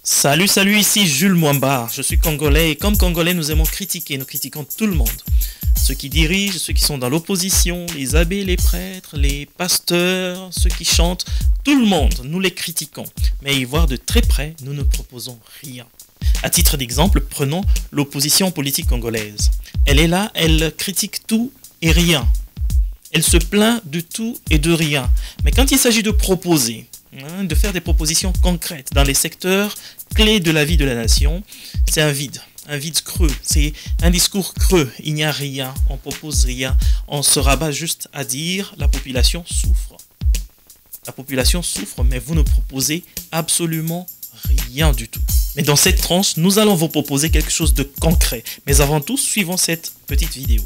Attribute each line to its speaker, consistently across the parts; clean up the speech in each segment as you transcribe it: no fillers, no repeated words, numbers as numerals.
Speaker 1: Salut, salut, ici Jules Mwamba. Je suis congolais et comme congolais, nous aimons critiquer. Nous critiquons tout le monde. Ceux qui dirigent, ceux qui sont dans l'opposition, les abbés, les prêtres, les pasteurs, ceux qui chantent, tout le monde, nous les critiquons. Mais y voir de très près, nous ne proposons rien. À titre d'exemple, prenons l'opposition politique congolaise. Elle est là, elle critique tout et rien. Elle se plaint de tout et de rien. Mais quand il s'agit de proposer, de faire des propositions concrètes dans les secteurs clés de la vie de la nation, c'est un vide creux, c'est un discours creux, il n'y a rien, on propose rien, on se rabat juste à dire la population souffre. La population souffre, mais vous ne proposez absolument rien du tout. Mais dans cette tranche, nous allons vous proposer quelque chose de concret. Mais avant tout, suivons cette petite vidéo.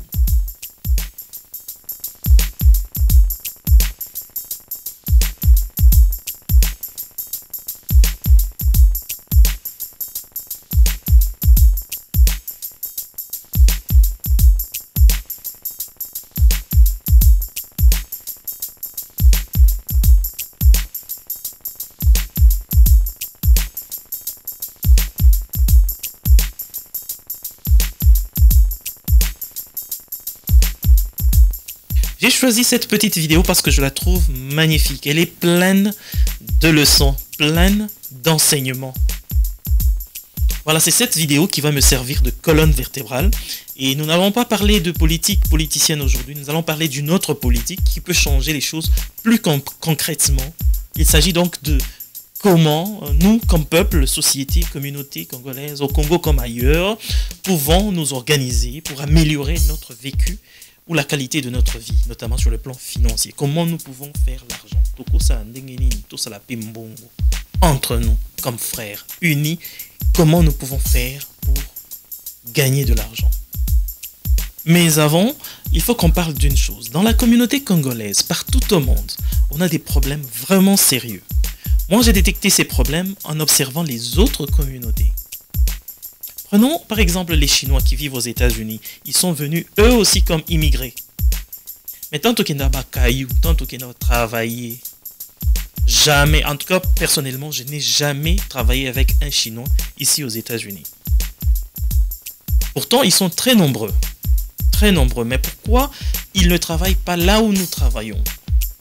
Speaker 1: J'ai choisi cette petite vidéo parce que je la trouve magnifique. Elle est pleine de leçons, pleine d'enseignements. Voilà, c'est cette vidéo qui va me servir de colonne vertébrale. Et nous n'allons pas parler de politique politicienne aujourd'hui. Nous allons parler d'une autre politique qui peut changer les choses plus concrètement. Il s'agit donc de comment nous, comme peuple, société, communauté congolaise, au Congo comme ailleurs, pouvons nous organiser pour améliorer notre vécu ou la qualité de notre vie, notamment sur le plan financier. Comment nous pouvons faire l'argent. Entre nous, comme frères unis, comment nous pouvons faire pour gagner de l'argent. Mais avant, il faut qu'on parle d'une chose. Dans la communauté congolaise, partout au monde, on a des problèmes vraiment sérieux. Moi, j'ai détecté ces problèmes en observant les autres communautés. Prenons par exemple les Chinois qui vivent aux États-Unis. Ils sont venus eux aussi comme immigrés. Mais tant qu'ils n'ont pas caillou, tant qu'ils n'ont travaillé, jamais, en tout cas personnellement, je n'ai jamais travaillé avec un Chinois ici aux États-Unis. Pourtant, ils sont très nombreux. Très nombreux. Mais pourquoi ils ne travaillent pas là où nous travaillons?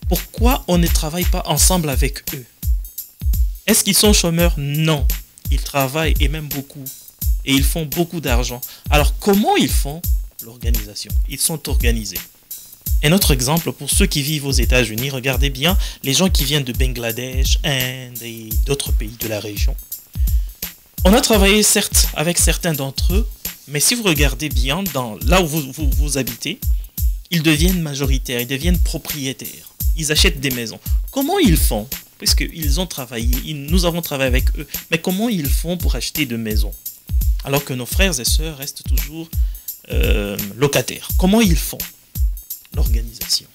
Speaker 1: Pourquoi on ne travaille pas ensemble avec eux? Est-ce qu'ils sont chômeurs? Non. Ils travaillent et même beaucoup. Et ils font beaucoup d'argent. Alors, comment ils font l'organisation? Ils sont organisés. Un autre exemple, pour ceux qui vivent aux États-Unis, regardez bien les gens qui viennent de Bangladesh, Inde et d'autres pays de la région. On a travaillé certes avec certains d'entre eux, mais si vous regardez bien là où vous habitez, ils deviennent majoritaires, ils deviennent propriétaires. Ils achètent des maisons. Comment ils font? Puisqu'ils ont travaillé, nous avons travaillé avec eux. Mais comment ils font pour acheter de maisons? Alors que nos frères et sœurs restent toujours locataires. Comment ils font l'organisation?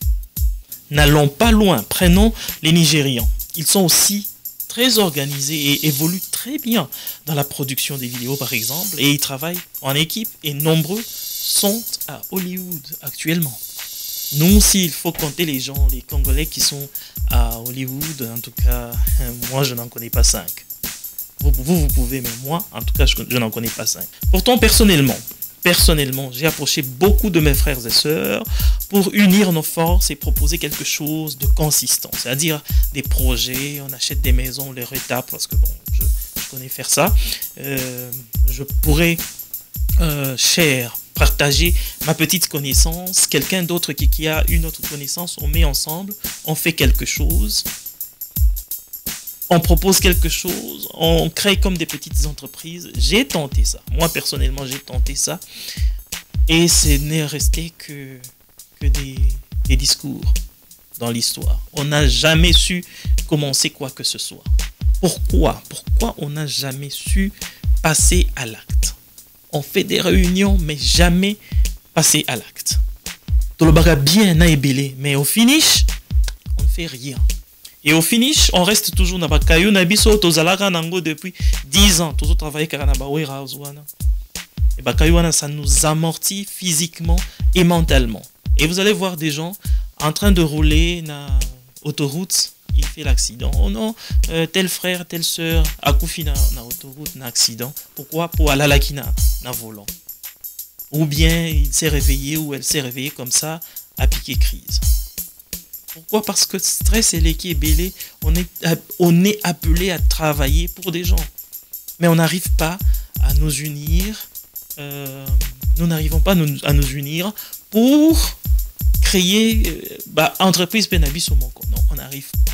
Speaker 1: N'allons pas loin, prenons les Nigérians. Ils sont aussi très organisés et évoluent très bien dans la production des vidéos par exemple. Et ils travaillent en équipe et nombreux sont à Hollywood actuellement. Nous aussi, il faut compter les gens, les Congolais qui sont à Hollywood. En tout cas, moi je n'en connais pas 5. Vous pouvez, mais moi, en tout cas, je n'en connais pas 5. Pourtant, personnellement, j'ai approché beaucoup de mes frères et sœurs pour unir nos forces et proposer quelque chose de consistant. C'est-à-dire des projets, on achète des maisons, on les retape, parce que bon, je connais faire ça. Je pourrais, partager ma petite connaissance, quelqu'un d'autre qui a une autre connaissance, on met ensemble, on fait quelque chose. On propose quelque chose, on crée comme des petites entreprises. J'ai tenté ça. Moi, personnellement, j'ai tenté ça. Et ce n'est resté que des discours dans l'histoire. On n'a jamais su commencer quoi que ce soit. Pourquoi? Pourquoi on n'a jamais su passer à l'acte? On fait des réunions, mais jamais passer à l'acte. Tout le baga bien aébélé, mais au finish, on ne fait rien. Et au finish, on reste toujours dans Bakayo Nabiso, Tozalaka Nango depuis 10 ans. Toujours travaillé Karanaba Warehouse. Et Bakayo, ça nous amortit physiquement et mentalement. Et vous allez voir des gens en train de rouler dans l'autoroute il fait l'accident. Oh non, tel frère, telle soeur, akufi na autoroute, na accident. Pourquoi? Pour alalaki na volant. Ou bien il s'est réveillé ou elle s'est réveillée comme ça, à piquer crise. Pourquoi? Parce que stress et l'équipe est belé, on est appelé à travailler pour des gens. Mais on n'arrive pas à nous unir. Nous n'arrivons pas à nous unir pour créer entreprise Penabiso Moko. Non, on n'arrive pas.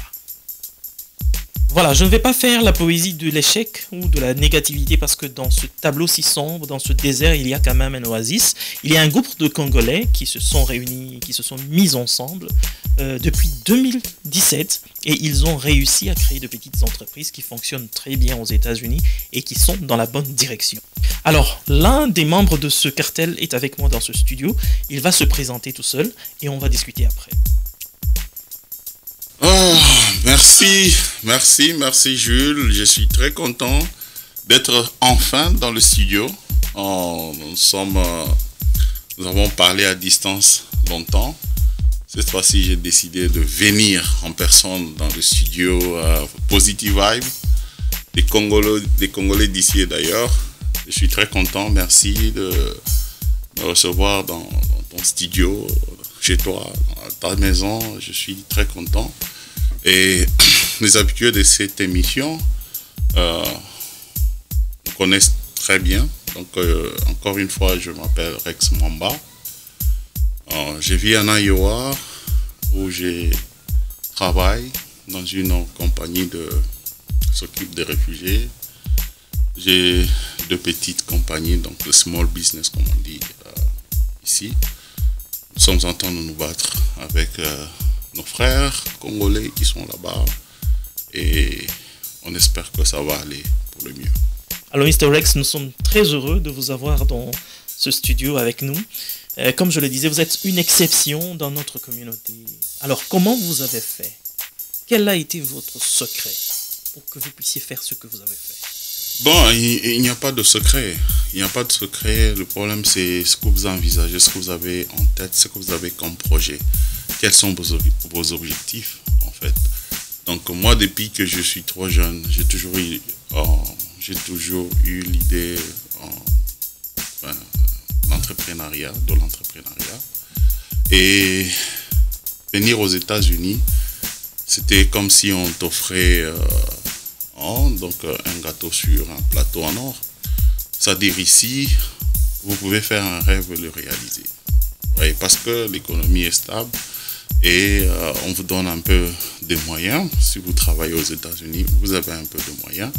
Speaker 1: Voilà, je ne vais pas faire la poésie de l'échec ou de la négativité parce que dans ce tableau si sombre, dans ce désert, il y a quand même un oasis. Il y a un groupe de Congolais qui se sont réunis, qui se sont mis ensemble depuis 2017 et ils ont réussi à créer de petites entreprises qui fonctionnent très bien aux États-Unis et qui sont dans la bonne direction. Alors, l'un des membres de ce cartel est avec moi dans ce studio. Il va se présenter tout seul et on va discuter après.
Speaker 2: Oh, merci Jules. Je suis très content d'être enfin dans le studio. Nous avons parlé à distance longtemps. Cette fois-ci, j'ai décidé de venir en personne dans le studio Positive Vibe. Des Congolais d'ici et d'ailleurs. Je suis très content. Merci de me recevoir dans ton studio, chez toi, dans ta maison. Je suis très content. Et les habitués de cette émission me connaissent très bien. Donc, encore une fois, je m'appelle Rex Mwamba. Je vis en Iowa où je travaille dans une compagnie qui s'occupe des réfugiés. J'ai deux petites compagnies, donc le small business comme on dit ici. Nous sommes en train de nous battre avec nos frères congolais qui sont là-bas et on espère que ça va aller pour le mieux.
Speaker 1: Alors Mr. Rex, nous sommes très heureux de vous avoir dans ce studio avec nous. Comme je le disais, vous êtes une exception dans notre communauté. Alors comment vous avez fait? Quel a été votre secret pour que vous puissiez faire ce que vous avez fait?
Speaker 2: Bon, il n'y a pas de secret. Il n'y a pas de secret. Le problème, c'est ce que vous envisagez, ce que vous avez en tête, ce que vous avez comme projet. Quels sont vos objectifs, en fait? Donc, moi, depuis que je suis trop jeune, j'ai toujours eu l'idée de l'entrepreneuriat. Et venir aux États-Unis, c'était comme si on t'offrait un gâteau sur un plateau en or. C'est-à-dire ici, vous pouvez faire un rêve et le réaliser. Oui, parce que l'économie est stable et on vous donne un peu de moyens. Si vous travaillez aux États-Unis, vous avez un peu de moyens.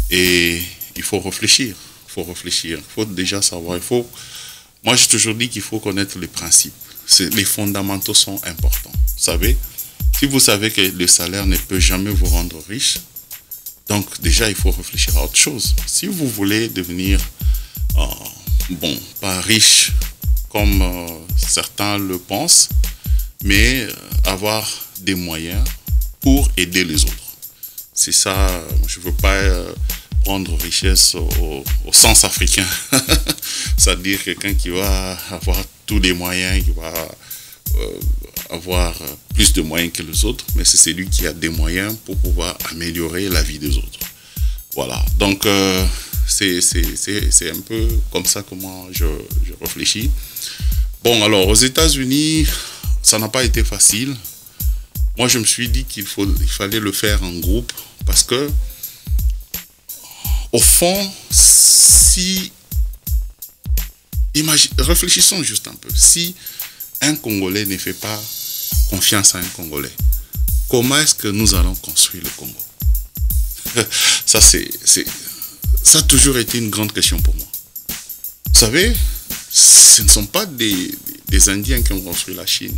Speaker 2: Et il faut réfléchir. Il faut déjà savoir. Moi, j'ai toujours dit qu'il faut connaître les principes. Les fondamentaux sont importants. Vous savez, si vous savez que le salaire ne peut jamais vous rendre riche, donc déjà, il faut réfléchir à autre chose. Si vous voulez devenir, pas riche comme certains le pensent, mais avoir des moyens pour aider les autres. C'est ça, je ne veux pas prendre richesse au sens africain. C'est-à-dire quelqu'un qui va avoir tous les moyens, qui va avoir plus de moyens que les autres, mais c'est celui qui a des moyens pour pouvoir améliorer la vie des autres. Voilà, donc c'est un peu comme ça comment je réfléchis. Bon, alors aux États-Unis, ça n'a pas été facile. Moi, je me suis dit qu'il fallait le faire en groupe parce que, au fond, réfléchissons juste un peu. Si un Congolais ne fait pas confiance à un Congolais, comment est-ce que nous allons construire le Congo? Ça a toujours été une grande question pour moi. Vous savez, ce ne sont pas des Indiens qui ont construit la Chine.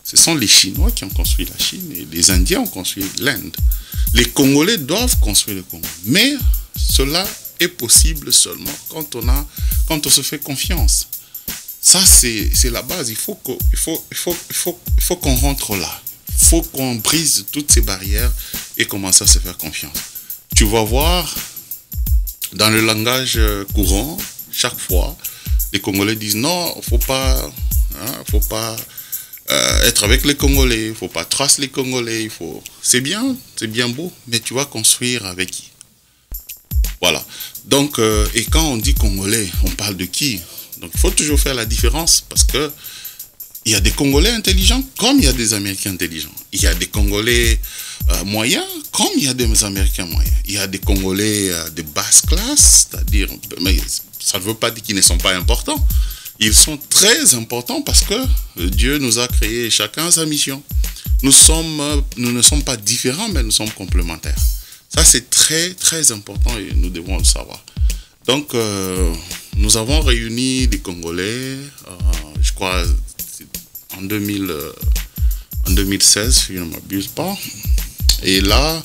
Speaker 2: Ce sont les Chinois qui ont construit la Chine et les Indiens ont construit l'Inde. Les Congolais doivent construire le Congo. Mais cela est possible seulement quand on se fait confiance. Ça, c'est la base. Il faut qu'on rentre là. Il faut qu'on brise toutes ces barrières et commencer à se faire confiance. Tu vas voir, dans le langage courant, chaque fois, les Congolais disent non, faut pas être avec les Congolais, il ne faut pas tracer les Congolais, il faut... C'est bien beau, mais tu vas construire avec qui? Voilà. Donc, et quand on dit Congolais, on parle de qui? Donc, il faut toujours faire la différence parce que il y a des Congolais intelligents comme il y a des Américains intelligents. Il y a des Congolais moyens comme il y a des Américains moyens. Il y a des Congolais de basse classe, c'est-à-dire, mais ça ne veut pas dire qu'ils ne sont pas importants. Ils sont très importants parce que Dieu nous a créés chacun sa mission. Nous ne sommes pas différents, mais nous sommes complémentaires. Ça, c'est très, très important et nous devons le savoir. Donc, nous avons réuni des Congolais, je crois, en 2016, si je ne m'abuse pas. Et là,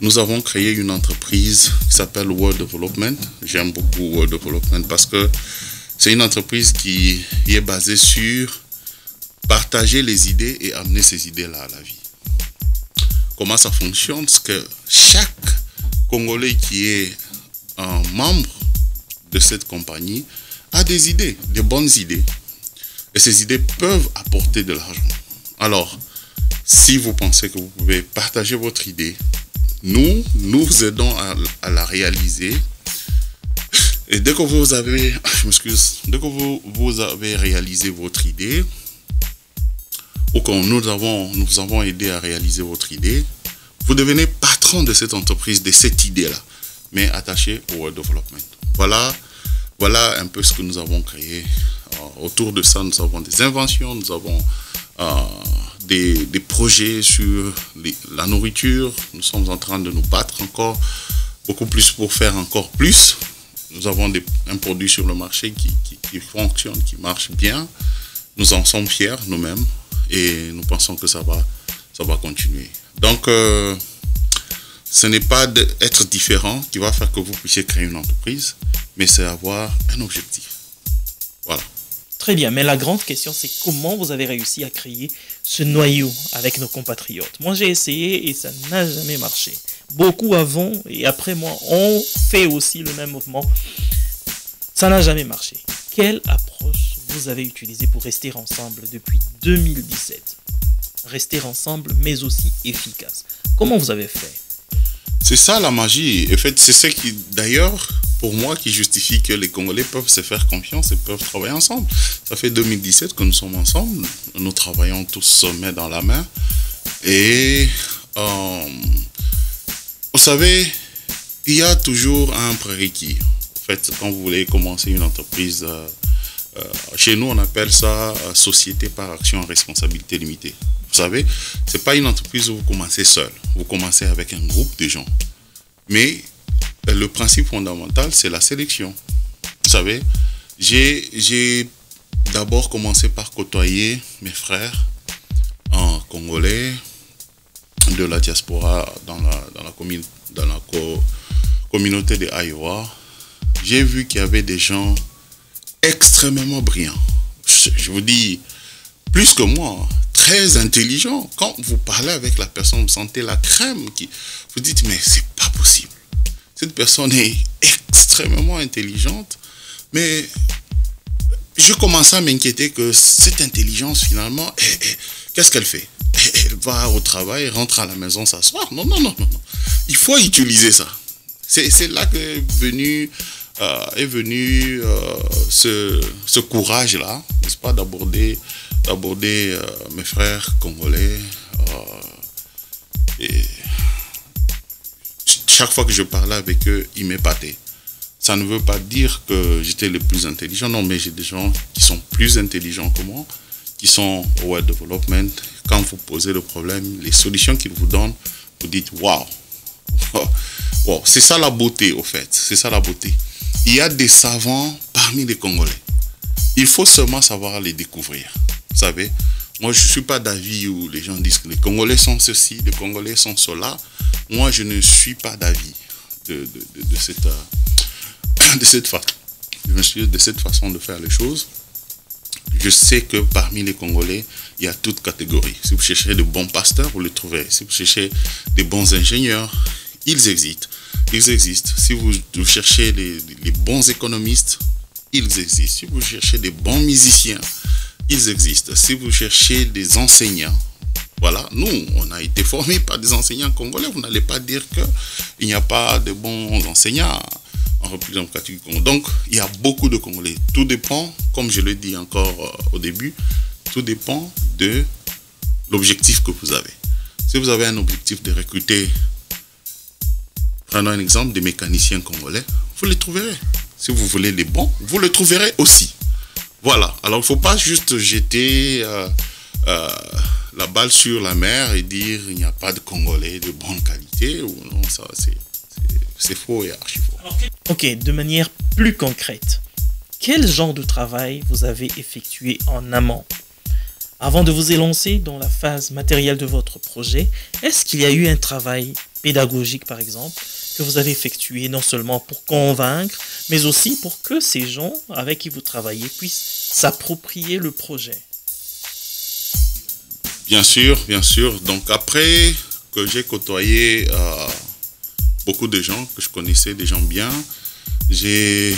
Speaker 2: nous avons créé une entreprise qui s'appelle World Development. J'aime beaucoup World Development parce que c'est une entreprise qui est basée sur partager les idées et amener ces idées-là à la vie. Comment ça fonctionne? C'est que chaque Congolais qui est un membre de cette compagnie a des idées, des bonnes idées. Et ces idées peuvent apporter de l'argent. Alors, si vous pensez que vous pouvez partager votre idée, nous vous aidons à la réaliser. Et dès que vous avez, dès que vous avez réalisé votre idée, ou que nous avons aidé à réaliser votre idée, vous devenez patron de cette entreprise, de cette idée-là, mais attaché au World Development. Voilà un peu ce que nous avons créé. Autour de ça, nous avons des inventions, nous avons des projets sur la nourriture. Nous sommes en train de nous battre encore beaucoup plus pour faire encore plus. Nous avons un produit sur le marché qui fonctionne, qui marche bien. Nous en sommes fiers nous-mêmes et nous pensons que ça va continuer. Donc, ce n'est pas d'être différent qui va faire que vous puissiez créer une entreprise, mais c'est avoir un objectif. Voilà.
Speaker 1: Très bien, mais la grande question, c'est comment vous avez réussi à créer ce noyau avec nos compatriotes? Moi, j'ai essayé et ça n'a jamais marché. Beaucoup avant et après moi ont fait aussi le même mouvement. Ça n'a jamais marché. Quelle approche vous avez utilisée pour rester ensemble depuis 2017? Rester ensemble, mais aussi efficace. Comment vous avez fait?
Speaker 2: C'est ça la magie. En fait, c'est ce qui, d'ailleurs, pour moi, qui justifie que les Congolais peuvent se faire confiance et peuvent travailler ensemble. Ça fait 2017 que nous sommes ensemble. Nous travaillons tous main dans la main. Et vous savez, il y a toujours un prérequis. En fait, quand vous voulez commencer une entreprise, chez nous, on appelle ça société par action en responsabilité limitée. Vous savez, ce n'est pas une entreprise où vous commencez seul. Vous commencez avec un groupe de gens. Mais le principe fondamental, c'est la sélection. Vous savez, j'ai d'abord commencé par côtoyer mes frères en congolais de la diaspora dans la communauté de Iowa. J'ai vu qu'il y avait des gens extrêmement brillants. Je vous dis, plus que moi, très intelligents. Quand vous parlez avec la personne, vous sentez la crème. Vous dites, mais c'est pas possible. Cette personne est extrêmement intelligente, mais je commençais à m'inquiéter que cette intelligence, finalement, qu'est-ce qu'elle fait? Elle va au travail, rentre à la maison, s'asseoir. Non. Il faut utiliser ça. C'est là que est venu ce courage-là, n'est-ce pas, d'aborder mes frères congolais. Et chaque fois que je parlais avec eux, ils m'épataient. Ça ne veut pas dire que j'étais le plus intelligent, non, mais j'ai des gens qui sont plus intelligents que moi, qui sont au Web Development. Quand vous posez le problème, les solutions qu'ils vous donnent, vous dites waouh. Wow. C'est ça la beauté, au fait. C'est ça la beauté. Il y a des savants parmi les Congolais. Il faut seulement savoir les découvrir. Vous savez, moi, je ne suis pas d'avis où les gens disent que les Congolais sont ceci, les Congolais sont cela. Moi, je ne suis pas d'avis de cette façon de faire les choses. Je sais que parmi les Congolais, il y a toutes catégories. Si vous cherchez de bons pasteurs, vous les trouverez. Si vous cherchez des bons ingénieurs, ils existent. Si vous cherchez les bons économistes, ils existent. Si vous cherchez des bons musiciens, ils existent. Si vous cherchez des enseignants, voilà, nous, on a été formés par des enseignants congolais. Vous n'allez pas dire qu'il n'y a pas de bons enseignants en République démocratique du Congo. Donc, il y a beaucoup de Congolais. Tout dépend, comme je l'ai dit encore au début, tout dépend de l'objectif que vous avez. Si vous avez un objectif de recruter, prenons un exemple, des mécaniciens congolais, vous les trouverez. Si vous voulez les bons, vous les trouverez aussi. Voilà. Alors, il ne faut pas juste jeter la balle sur la mer et dire il n'y a pas de Congolais de bonne qualité. Ou non, ça, c'est faux et archi faux.
Speaker 1: Ok, de manière plus concrète, quel genre de travail vous avez effectué en amont? Avant de vous élancer dans la phase matérielle de votre projet, est-ce qu'il y a eu un travail pédagogique, par exemple, que vous avez effectué non seulement pour convaincre, mais aussi pour que ces gens avec qui vous travaillez puissent s'approprier le projet?
Speaker 2: Bien sûr, bien sûr. Donc après que j'ai côtoyé beaucoup de gens que je connaissais, des gens bien, j'ai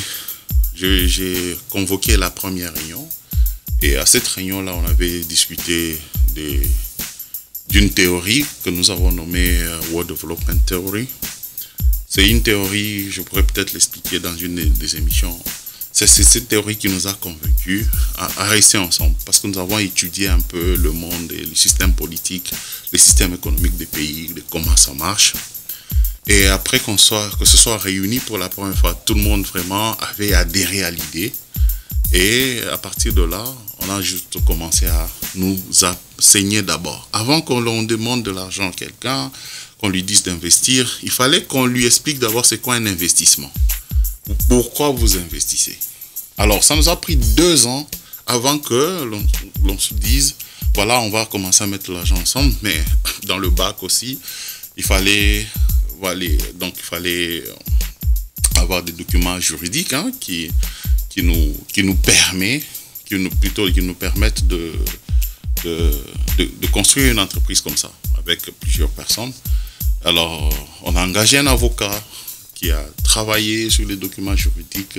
Speaker 2: convoqué la première réunion. Et à cette réunion-là, on avait discuté d'une théorie que nous avons nommée World Development Theory. C'est une théorie, je pourrais peut-être l'expliquer dans une des émissions. C'est cette théorie qui nous a convaincus à rester ensemble parce que nous avons étudié un peu le monde et le système politique, le système économique des pays, comment ça marche. Et après que ce soit réuni pour la première fois, tout le monde vraiment avait adhéré à l'idée. Et à partir de là, on a juste commencé à nous enseigner d'abord. Avant qu'on demande de l'argent à quelqu'un, qu'on lui dise d'investir, il fallait qu'on lui explique d'abord c'est quoi un investissement. Pourquoi vous investissez? Alors, ça nous a pris 2 ans avant que l'on se dise, voilà, on va commencer à mettre l'argent ensemble, mais dans le bac aussi, il fallait avoir des documents juridiques qui nous permettent de construire une entreprise comme ça, avec plusieurs personnes. Alors, on a engagé un avocat qui a travaillé sur les documents juridiques.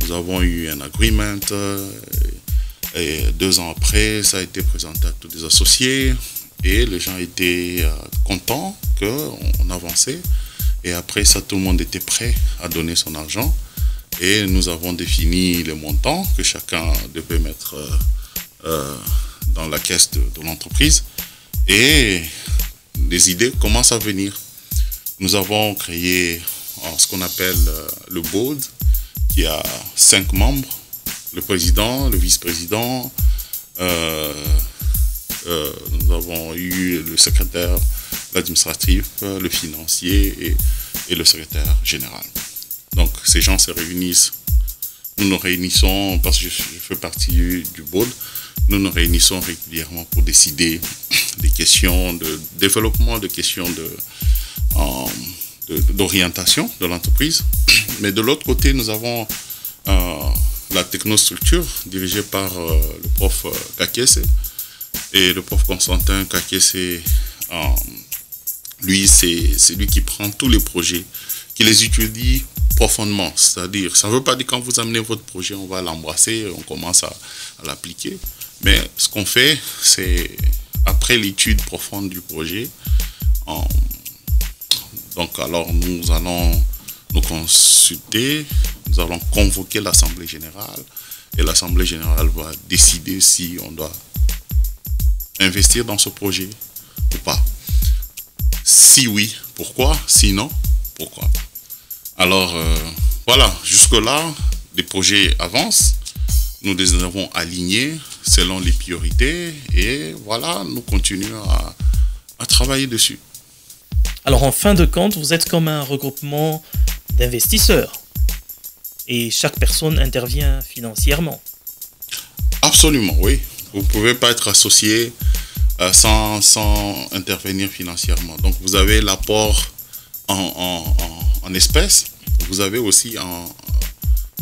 Speaker 2: Nous avons eu un agreement. Et 2 ans après, ça a été présenté à tous les associés. Et les gens étaient contents qu'on avançait. Et après ça, tout le monde était prêt à donner son argent. Et nous avons défini le montant que chacun devait mettre dans la caisse de l'entreprise. Et les idées commencent à venir. Nous avons créé ce qu'on appelle le board, qui a 5 membres. Le président, le vice-président, nous avons eu le secrétaire, l'administratif, le financier et le secrétaire général. Donc, ces gens se réunissent. Nous nous réunissons, parce que je fais partie du board, nous nous réunissons régulièrement pour décider des questions de développement, des questions d'orientation de l'entreprise. Mais de l'autre côté, nous avons la technostructure dirigée par le prof Kakese. Et le prof Constantin Kakese, lui, c'est lui qui prend tous les projets, qui les étudie profondément. C'est-à-dire, ça ne veut pas dire quand vous amenez votre projet, on va l'embrasser, on commence à l'appliquer. Mais ce qu'on fait, c'est après l'étude profonde du projet, donc alors nous allons nous consulter, nous allons convoquer l'Assemblée générale et l'Assemblée générale va décider si on doit investir dans ce projet ou pas. Si oui, pourquoi? Sinon, pourquoi? Alors, voilà, jusque-là, les projets avancent. Nous les avons alignés selon les priorités et voilà, nous continuons à travailler dessus.
Speaker 1: Alors, en fin de compte, vous êtes comme un regroupement d'investisseurs et chaque personne intervient financièrement. Absolument,
Speaker 2: oui. Vous ne pouvez pas être associé sans intervenir financièrement. Donc, vous avez l'apport en espèces. Vous avez aussi un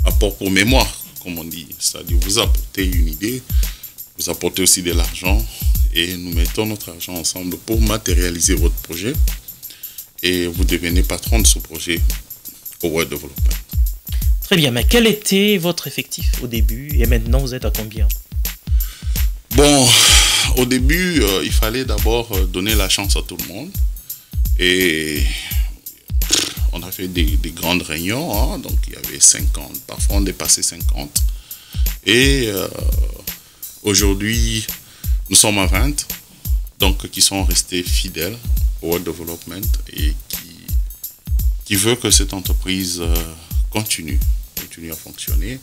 Speaker 2: apport pour mémoire, comme on dit. C'est-à-dire, vous apportez une idée, vous apportez aussi de l'argent et nous mettons notre argent ensemble pour matérialiser votre projet et vous devenez patron de ce projet au World Development.
Speaker 1: Très bien, mais quel était votre effectif au début et maintenant vous êtes à combien?
Speaker 2: Bon, au début, il fallait d'abord donner la chance à tout le monde. Et on a fait des grandes réunions, hein, donc il y avait 50, parfois on dépassait 50. Et aujourd'hui, nous sommes à 20, donc qui sont restés fidèles au World Development et qui veut que cette entreprise continue à fonctionner.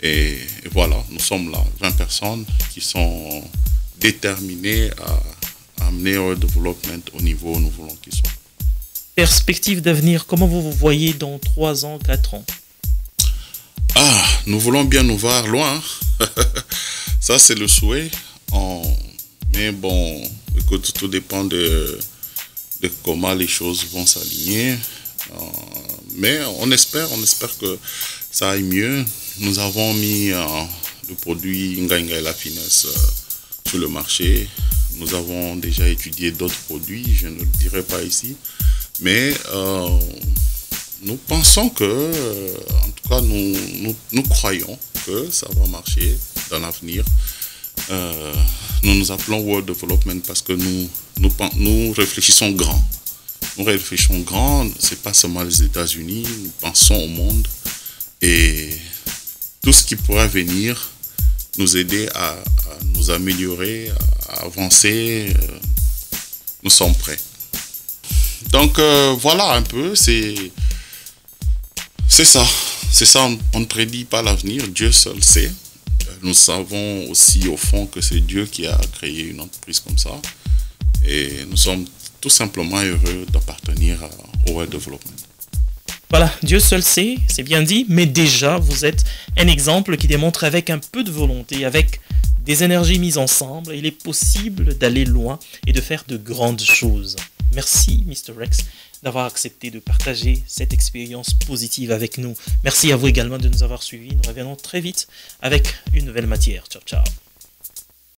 Speaker 2: Et voilà, nous sommes là, 20 personnes qui sont déterminées à amener World Development au niveau où nous voulons qu'il soit.
Speaker 1: Perspective d'avenir, comment vous vous voyez dans 3 ans, 4 ans?
Speaker 2: Ah, nous voulons bien nous voir loin. Ça, c'est le souhait. Mais bon, écoute, tout dépend de comment les choses vont s'aligner. Mais on espère que ça aille mieux. Nous avons mis le produit Ngainga et la finesse sur le marché. Nous avons déjà étudié d'autres produits, je ne le dirai pas ici. Mais nous pensons que, en tout cas, nous croyons que ça va marcher dans l'avenir. Nous nous appelons World Development parce que nous réfléchissons grand. Nous réfléchissons grand, ce n'est pas seulement les États-Unis, nous pensons au monde. Et tout ce qui pourrait venir nous aider à nous améliorer, à avancer, nous sommes prêts. Donc voilà un peu, c'est ça. C'est ça, on ne prédit pas l'avenir, Dieu seul sait. Nous savons aussi au fond que c'est Dieu qui a créé une entreprise comme ça. Et nous sommes tout simplement heureux d'appartenir au World Development.
Speaker 1: Voilà, Dieu seul sait, c'est bien dit, mais déjà vous êtes un exemple qui démontre avec un peu de volonté, avec des énergies mises ensemble, il est possible d'aller loin et de faire de grandes choses. Merci Mr. Rex d'avoir accepté de partager cette expérience positive avec nous. Merci à vous également de nous avoir suivis. Nous reviendrons très vite avec une nouvelle matière. Ciao, ciao.